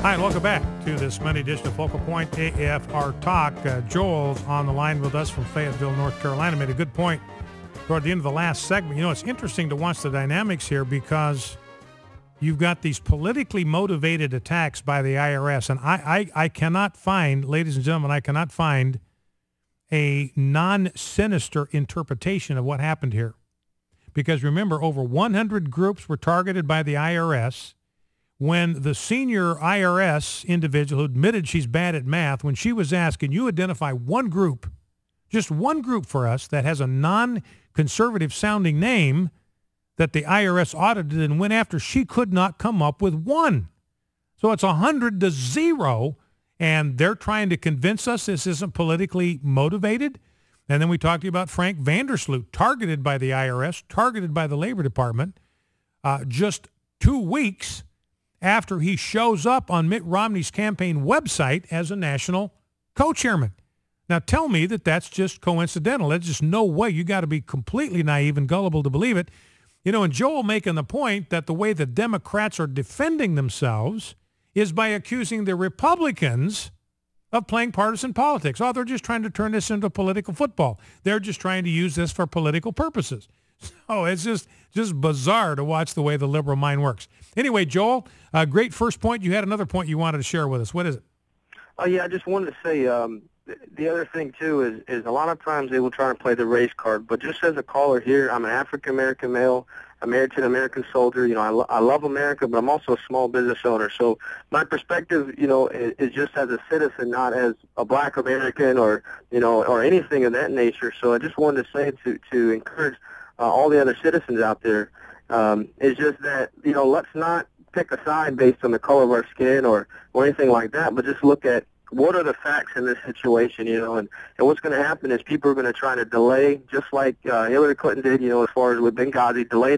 Hi, and welcome back to this Monday edition of Focal Point AFR Talk. Joel's on the line with us from Fayetteville, North Carolina. Made a good point toward the end of the last segment. You know, it's interesting to watch the dynamics here because you've got these politically motivated attacks by the IRS. And I cannot find, ladies and gentlemen, I cannot find a non-sinister interpretation of what happened here. Because remember, over 100 groups were targeted by the IRS. When the senior IRS individual who admitted she's bad at math, when she was asked, can you identify one group, just one group for us that has a non-conservative sounding name that the IRS audited and went after, she could not come up with one. So it's 100-0, and they're trying to convince us this isn't politically motivated. And then we talked to you about Frank Vandersloot, targeted by the IRS, targeted by the Labor Department, just 2 weeks after he shows up on Mitt Romney's campaign website as a national co-chairman. Now tell me that that's just coincidental. There's just no way. You got to be completely naive and gullible to believe it. You know, and Joel making the point that the way the Democrats are defending themselves is by accusing the Republicans of playing partisan politics. Oh, they're just trying to turn this into political football. They're just trying to use this for political purposes. So it's just bizarre to watch the way the liberal mind works. Anyway, Joel, great first point. You had another point you wanted to share with us. What is it? Oh, yeah, I just wanted to say the other thing, too, is a lot of times they will try to play the race card. But just as a caller here, I'm an African-American male. I'm married to an American soldier. You know, I love America, but I'm also a small business owner. So my perspective, you know, is just as a citizen, not as a black American or, you know, or anything of that nature. So I just wanted to say to encourage all the other citizens out there, is just that, you know, let's not pick a side based on the color of our skin or anything like that, but just look at what are the facts in this situation, you know, and what's going to happen is people are going to try to delay, just like Hillary Clinton did, you know, as far as with Benghazi, delay,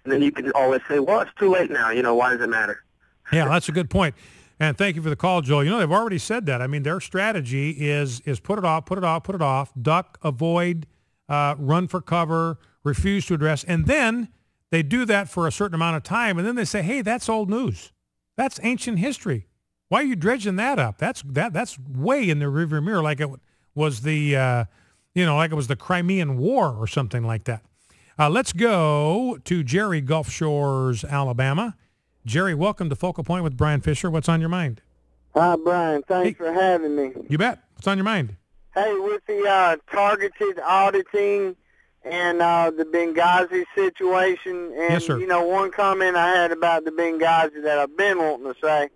and then you can always say, well, it's too late now, you know, why does it matter? Yeah, that's a good point. And thank you for the call, Joel. You know, they've already said that. I mean, their strategy is put it off, duck, avoid, run for cover, refuse to address, and then they do that for a certain amount of time, and then they say, hey, that's old news. That's ancient history. Why are you dredging that up? That's way in the rearview mirror, like it was the, like it was the Crimean War or something like that. Let's go to Jerry, Gulf Shores, Alabama. Jerry, welcome to Focal Point with Brian Fisher. What's on your mind? Hi, Brian. Thanks for having me. You bet. What's on your mind? Hey, with the targeted auditing and the Benghazi situation, and, yes, sir. You know, one comment I had about the Benghazi that I've been wanting to say,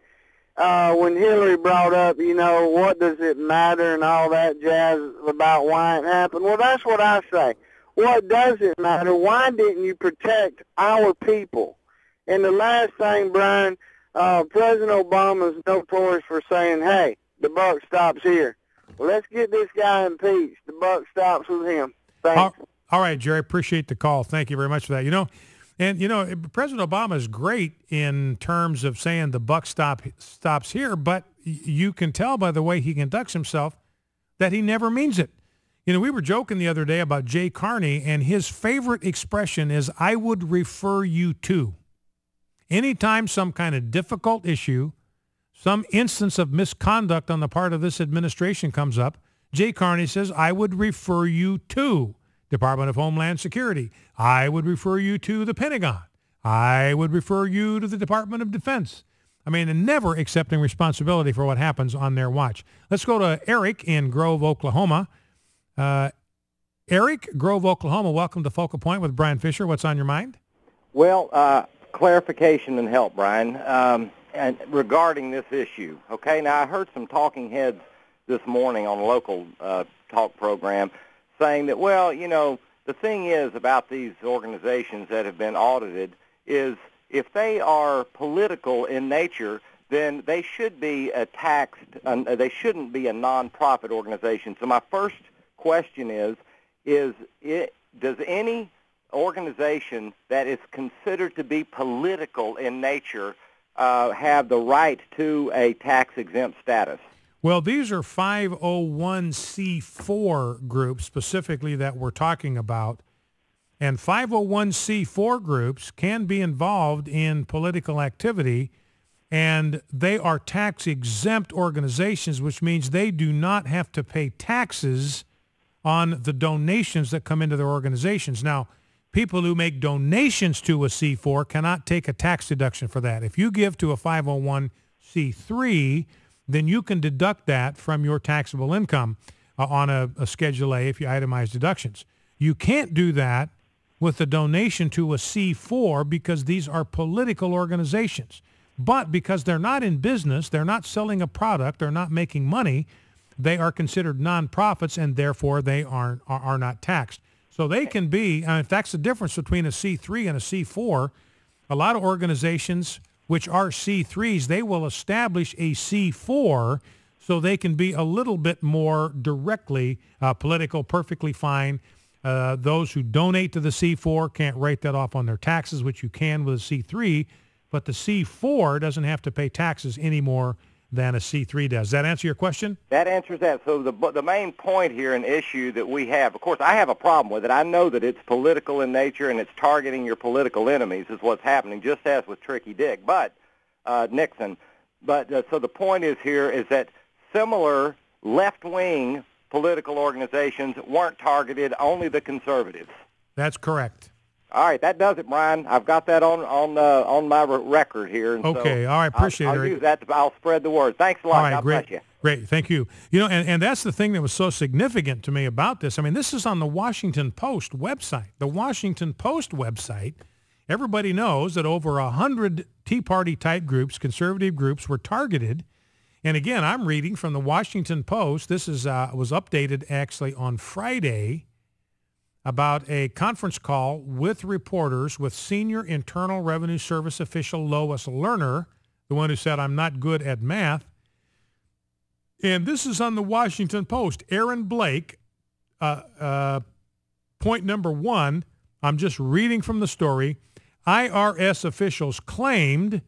when Hillary brought up, you know, what does it matter and all that jazz about why it happened, well, that's what I say. What does it matter? Why didn't you protect our people? And the last thing, Brian, President Obama is notorious for saying, hey, the buck stops here. Well, let's get this guy impeached. The buck stops with him. Thanks. All right, Jerry, appreciate the call. Thank you very much for that. You know, and, you know, President Obama is great in terms of saying the buck stops here, but you can tell by the way he conducts himself that he never means it. You know, we were joking the other day about Jay Carney, and his favorite expression is, I would refer you to. Anytime some kind of difficult issue, some instance of misconduct on the part of this administration comes up, Jay Carney says, I would refer you to Department of Homeland Security. I would refer you to the Pentagon. I would refer you to the Department of Defense. I mean, and never accepting responsibility for what happens on their watch. Let's go to Eric in Grove, Oklahoma. Eric, Grove, Oklahoma, welcome to Focal Point with Brian Fisher. What's on your mind? Well, clarification and help, Brian, and regarding this issue. Okay, now I heard some talking heads this morning on a local talk program saying that, well, you know, the thing is about these organizations that have been audited is if they are political in nature, then they should be taxed. They shouldn't be a nonprofit organization. So my first question is does any organization that is considered to be political in nature have the right to a tax-exempt status? Well, these are 501c4 groups specifically that we're talking about. And 501c4 groups can be involved in political activity and they are tax-exempt organizations, which means they do not have to pay taxes on the donations that come into their organizations. Now, people who make donations to a C4 cannot take a tax deduction for that. If you give to a 501c3, then you can deduct that from your taxable income on a Schedule A if you itemize deductions. You can't do that with a donation to a C4 because these are political organizations. But because they're not in business, they're not selling a product, they're not making money, they are considered nonprofits, and therefore they are not taxed. So they can be, if that's the difference between a C3 and a C4, a lot of organizations which are C3s, they will establish a C4 so they can be a little bit more directly political, perfectly fine. Those who donate to the C4 can't write that off on their taxes, which you can with a C3, but the C4 doesn't have to pay taxes any more than a C3 does. Does that answer your question? That answers that. So the main point here, an issue that we have, of course, I have a problem with it. I know that it's political in nature and it's targeting your political enemies is what's happening, just as with Tricky Dick, Nixon. So the point is here is that similar left-wing political organizations weren't targeted, only the conservatives. That's correct. All right, that does it, Brian. I've got that on my record here. And okay, so all right, appreciate it. I'll use that. I'll spread the word. Thanks a lot. All right, God great, bless you. Great, thank you. You know, and that's the thing that was so significant to me about this. I mean, this is on the Washington Post website. The Washington Post website, everybody knows that over 100 Tea Party-type groups, conservative groups, were targeted. And again, I'm reading from the Washington Post. This is was updated actually on Friday, about a conference call with reporters with senior Internal Revenue Service official Lois Lerner, the one who said, "I'm not good at math." And this is on the Washington Post. Aaron Blake, point number one, I'm just reading from the story. IRS officials claimed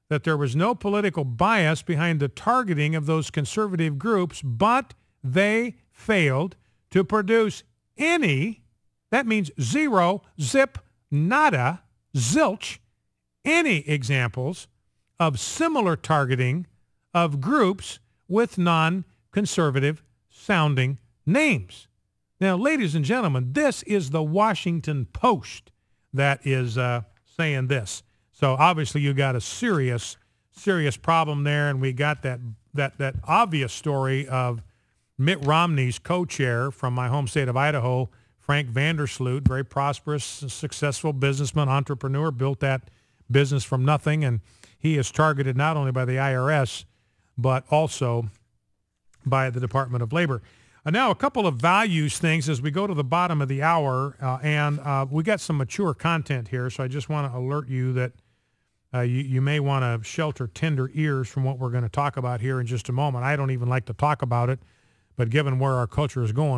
that there was no political bias behind the targeting of those conservative groups, but they failed to produce any, that means zero, zip, nada, zilch, any examples of similar targeting of groups with non-conservative sounding names. Now, ladies and gentlemen, this is the Washington Post that is saying this. So obviously you got a serious problem there, and we got that obvious story of Mitt Romney's co-chair from my home state of Idaho, Frank Vandersloot, very prosperous, successful businessman, entrepreneur, built that business from nothing, and he is targeted not only by the IRS, but also by the Department of Labor. Now, a couple of values things as we go to the bottom of the hour, and we got some mature content here, so I just want to alert you that you may want to shelter tender ears from what we're going to talk about here in just a moment. I don't even like to talk about it, but given where our culture is going,